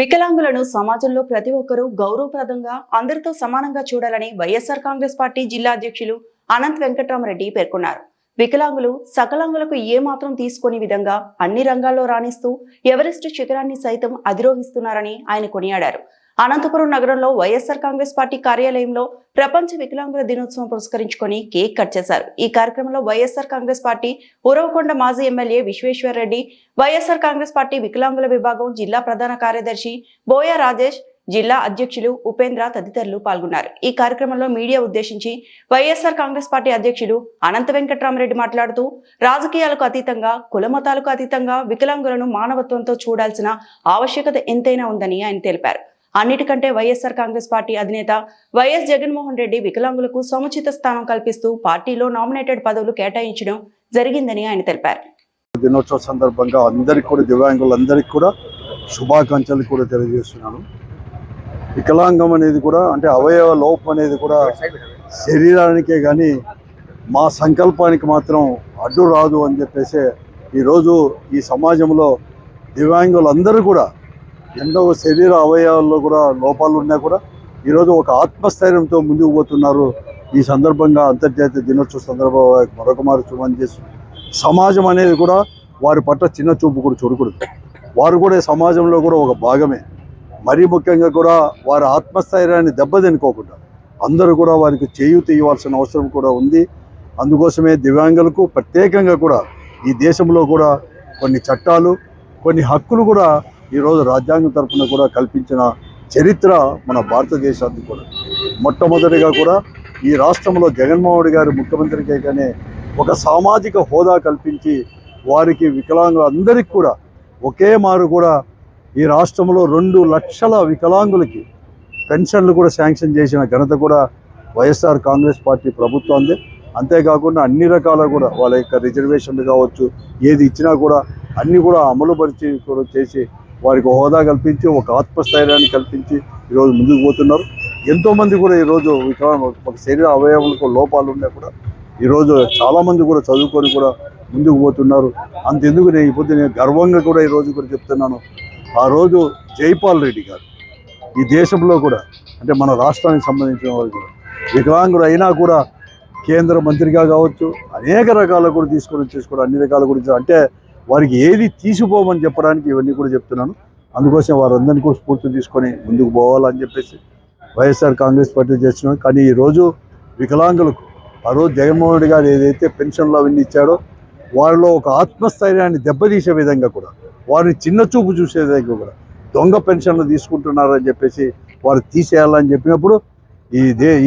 వికలాంగులను సమాజంలో ప్రతి ఒక్కరూ గౌరవప్రదంగా అందరితో సమానంగా చూడాలని వైఎస్ఆర్ కాంగ్రెస్ పార్టీ జిల్లా అధ్యక్షులు అనంత్ వెంకట్రామరెడ్డి పేర్కొన్నారు. వికలాంగులు సకలాంగులకు ఏమాత్రం తీసుకొని విధంగా అన్ని రంగాల్లో రాణిస్తూ ఎవరెస్ట్ శిఖరాన్ని సైతం అధిరోహిస్తున్నారని ఆయన కొనియాడారు. అనంతపురం నగరంలో వైఎస్ఆర్ కాంగ్రెస్ పార్టీ కార్యాలయంలో ప్రపంచ వికలాంగుల దినోత్సవం పురస్కరించుకొని కేక్ కట్ చేశారు. ఈ కార్యక్రమంలో వైఎస్ఆర్ కాంగ్రెస్ పార్టీ ఉరవకొండ మాజీ ఎమ్మెల్యే విశ్వేశ్వర్ రెడ్డి, వైఎస్ఆర్ కాంగ్రెస్ పార్టీ వికలాంగుల విభాగం జిల్లా ప్రధాన కార్యదర్శి బోయ రాజేష్, జిల్లా అధ్యక్షులు ఉపేంద్ర తదితరులు పాల్గొన్నారు. ఈ కార్యక్రమంలో మీడియా ఉద్దేశించి వైఎస్ఆర్ కాంగ్రెస్ పార్టీ అధ్యక్షులు అనంత వెంకట్రామరెడ్డి మాట్లాడుతూ, రాజకీయాలకు అతీతంగా, కులమతాలకు అతీతంగా వికలాంగులను మానవత్వంతో చూడాల్సిన ఆవశ్యకత ఎంతైనా ఉందని ఆయన తెలిపారు. అన్నిటికంటే వైఎస్ఆర్ కాంగ్రెస్ పార్టీ అధినేత వైఎస్ జగన్మోహన్ రెడ్డి వికలాంగులకు సముచిత స్థానం కల్పిస్తూ పార్టీలో నామినేటెడ్ పదవులు కేటాయించడం జరిగిందని ఆయన తెలిపారు. దినోత్సవ సందర్భంగా అందరికీ కూడా, దివ్యాంగులందరికీ కూడా శుభాకాంక్షలు కూడా తెలియజేస్తున్నాను. వికలాంగం అనేది కూడా అంటే అవయవ లోపం అనేది కూడా శరీరానికే కానీ మా సంకల్పానికి మాత్రం అడ్డు రాదు అని చెప్పేసి ఈరోజు ఈ సమాజంలో దివ్యాంగులందరూ కూడా ఎన్నో శరీర అవయవాల్లో కూడా లోపాలు ఉన్నా కూడా ఈరోజు ఒక ఆత్మస్థైర్యంతో ముందుకు పోతున్నారు. ఈ సందర్భంగా అంతర్జాతీయ దినోత్సవ సందర్భంగా మరొక మారు శుభం చేసి, సమాజం అనేది కూడా వారి పట్ల చిన్న చూపు కూడా చూడకూడదు. వారు కూడా సమాజంలో కూడా ఒక భాగమే. మరీ ముఖ్యంగా కూడా వారి ఆత్మస్థైర్యాన్ని దెబ్బతినుకోకుండా అందరూ కూడా వారికి చేయూత ఇవ్వాల్సిన అవసరం కూడా ఉంది. అందుకోసమే దివ్యాంగులకు ప్రత్యేకంగా కూడా ఈ దేశంలో కూడా కొన్ని చట్టాలు, కొన్ని హక్కులు కూడా ఈరోజు రాజ్యాంగం తరఫున కూడా కల్పించిన చరిత్ర మన భారతదేశానికి కూడా. మొట్టమొదటిగా కూడా ఈ రాష్ట్రంలో జగన్మోహన్ రెడ్డి గారు ముఖ్యమంత్రికే కానీ ఒక సామాజిక హోదా కల్పించి వారికి వికలాంగులందరికీ కూడా ఒకే మారు కూడా ఈ రాష్ట్రంలో 2 లక్షల వికలాంగులకి పెన్షన్లు కూడా శాంక్షన్ చేసిన ఘనత కూడా వైఎస్ఆర్ కాంగ్రెస్ పార్టీ ప్రభుత్వందే. అంతేకాకుండా అన్ని రకాల కూడా వాళ్ళ యొక్క రిజర్వేషన్లు కావచ్చు, ఏది ఇచ్చినా కూడా అన్నీ కూడా అమలుపరిచి కూడా చేసి వారికి హోదా కల్పించి ఒక ఆత్మస్థైర్యాన్ని కల్పించి ఈరోజు ముందుకు పోతున్నారు. ఎంతోమంది కూడా ఈరోజు ఒక శరీర అవయవాలకు లోపాలు ఉన్నా కూడా ఈరోజు చాలామంది కూడా చదువుకొని కూడా ముందుకు పోతున్నారు. అంతెందుకు నేను గర్వంగా కూడా ఈరోజు కూడా చెప్తున్నాను, ఆ రోజు జైపాల్ రెడ్డి గారు ఈ దేశంలో కూడా అంటే మన రాష్ట్రానికి సంబంధించిన వాళ్ళు కూడా వికలాంగుడు అయినా కూడా కేంద్ర మంత్రిగా కావచ్చు అనేక రకాల కూడా తీసుకొని అన్ని రకాల గురించి అంటే వారికి ఏది తీసిపోమని చెప్పడానికి ఇవన్నీ కూడా చెప్తున్నాను. అందుకోసం వారందరినీ కూడా స్ఫూర్తి తీసుకొని ముందుకు పోవాలని చెప్పేసి వైఎస్ఆర్ కాంగ్రెస్ పార్టీ చేస్తున్నాం. కానీ ఈరోజు వికలాంగులకు ఆ రోజు జగన్మోహన్ రెడ్డి గారు ఏదైతే పెన్షన్లు అవన్నీ ఇచ్చాడో వారిలో ఒక ఆత్మస్థైర్యాన్ని దెబ్బతీసే విధంగా కూడా, వారిని చిన్న చూపు చూసే విధంగా కూడా దొంగ పెన్షన్లు తీసుకుంటున్నారని చెప్పేసి వారు తీసేయాలని చెప్పినప్పుడు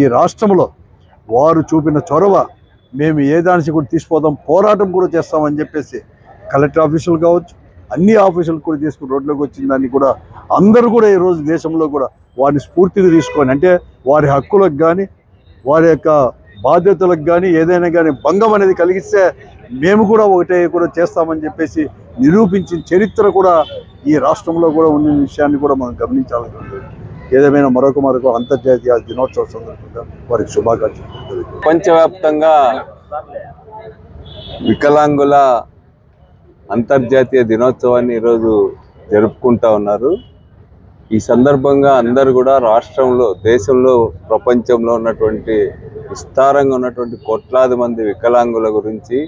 ఈ రాష్ట్రంలో వారు చూపిన చొరవ మేము ఏ దానికి కూడా తీసిపోదాం, పోరాటం కూడా చేస్తామని చెప్పేసి కలెక్టర్ ఆఫీసులు కావచ్చు అన్ని ఆఫీసులు కూడా తీసుకుని రోడ్లోకి వచ్చిందని కూడా అందరూ కూడా ఈరోజు దేశంలో కూడా వారిని స్ఫూర్తిగా తీసుకొని అంటే వారి హక్కులకు కానీ వారి యొక్క బాధ్యతలకు కానీ ఏదైనా కానీ భంగం అనేది కలిగిస్తే మేము కూడా ఒకటే కూడా చేస్తామని చెప్పేసి నిరూపించిన చరిత్ర కూడా ఈ రాష్ట్రంలో కూడా ఉన్న విషయాన్ని కూడా మనం గమనించాలి. ఏదేమైనా మరొక అంతర్జాతీయ దినోత్సవ సందర్భంగా వారికి శుభాకాంక్షలు. ప్రపంచవ్యాప్తంగా వికలాంగుల అంతర్జాతీయ దినోత్సవాన్ని ఈరోజు జరుపుకుంటా ఉన్నారు. ఈ సందర్భంగా అందరూ కూడా రాష్ట్రంలో, దేశంలో, ప్రపంచంలో ఉన్నటువంటి విస్తారంగా ఉన్నటువంటి కోట్లాది మంది వికలాంగుల గురించి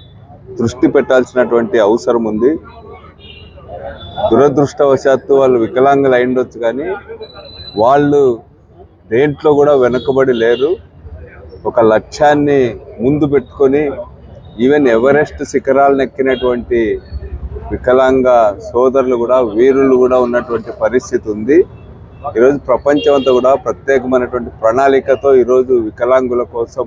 దృష్టి పెట్టాల్సినటువంటి అవసరం ఉంది. దురదృష్టవశాత్తు వాళ్ళు వికలాంగులు అయిండొచ్చు కానీ వాళ్ళు దేంట్లో కూడా వెనుకబడి లేరు. ఒక లక్ష్యాన్ని ముందు పెట్టుకొని ఈవెన్ ఎవరెస్ట్ శిఖరాలను ఎక్కినటువంటి వికలాంగ సోదరులు కూడా, వీరులు కూడా ఉన్నటువంటి పరిస్థితి ఉంది. ఈరోజు ప్రపంచం అంతా కూడా ప్రత్యేకమైనటువంటి ప్రణాళికతో ఈరోజు వికలాంగుల కోసం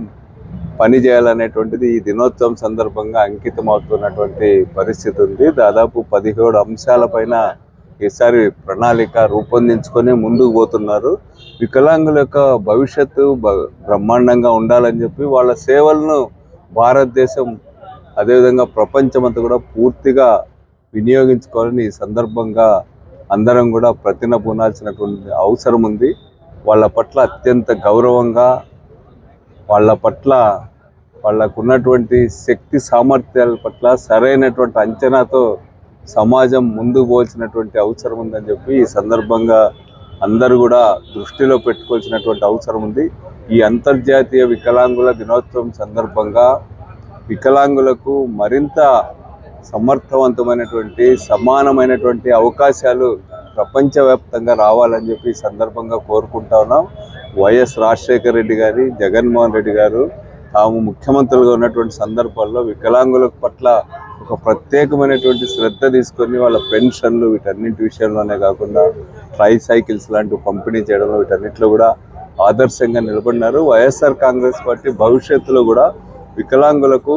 పని చేయాలనేటువంటిది ఈ దినోత్సవం సందర్భంగా అంకితం అవుతున్నటువంటి పరిస్థితి ఉంది. దాదాపు 17 అంశాలపైన ఈసారి ప్రణాళిక రూపొందించుకొని ముందుకు పోతున్నారు. వికలాంగుల యొక్క భవిష్యత్తు బ్రహ్మాండంగా ఉండాలని చెప్పి వాళ్ళ సేవలను భారతదేశం అదేవిధంగా ప్రపంచం అంతా కూడా పూర్తిగా వినియోగించుకోవాలని ఈ సందర్భంగా అందరం కూడా ప్రతినబూనాల్సినటువంటి అవసరం ఉంది. వాళ్ళ పట్ల అత్యంత గౌరవంగా, వాళ్ళ పట్ల వాళ్ళకు ఉన్నటువంటి శక్తి సామర్థ్యాల పట్ల సరైనటువంటి అంచనాతో సమాజం ముందుకు పోల్చినటువంటి అవసరం ఉందని చెప్పి ఈ సందర్భంగా అందరూ కూడా దృష్టిలో పెట్టుకోవాల్సినటువంటి అవసరం ఉంది. ఈ అంతర్జాతీయ వికలాంగుల దినోత్సవం సందర్భంగా వికలాంగులకు మరింత సమర్థవంతమైనటువంటి సమానమైనటువంటి అవకాశాలు ప్రపంచవ్యాప్తంగా రావాలని చెప్పి ఈ సందర్భంగా కోరుకుంటా ఉన్నాం. వైఎస్ రాజశేఖర రెడ్డి గారి, జగన్మోహన్ రెడ్డి గారు తాము ముఖ్యమంత్రులుగా ఉన్నటువంటి సందర్భాల్లో వికలాంగుల పట్ల ఒక ప్రత్యేకమైనటువంటి శ్రద్ధ తీసుకొని వాళ్ళ పెన్షన్లు వీటన్నింటి విషయంలోనే కాకుండా ట్రైసైకిల్స్ లాంటివి పంపిణీ చేయడంలో వీటన్నిటిలో కూడా ఆదర్శంగా నిలబడినారు. వైఎస్ఆర్ కాంగ్రెస్ పార్టీ భవిష్యత్తులో కూడా వికలాంగులకు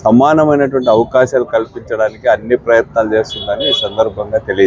సమానమైనటువంటి అవకాశాలు కల్పించడానికి అన్ని ప్రయత్నాలు చేస్తుందని ఈ సందర్భంగా తెలియజేస్తారు.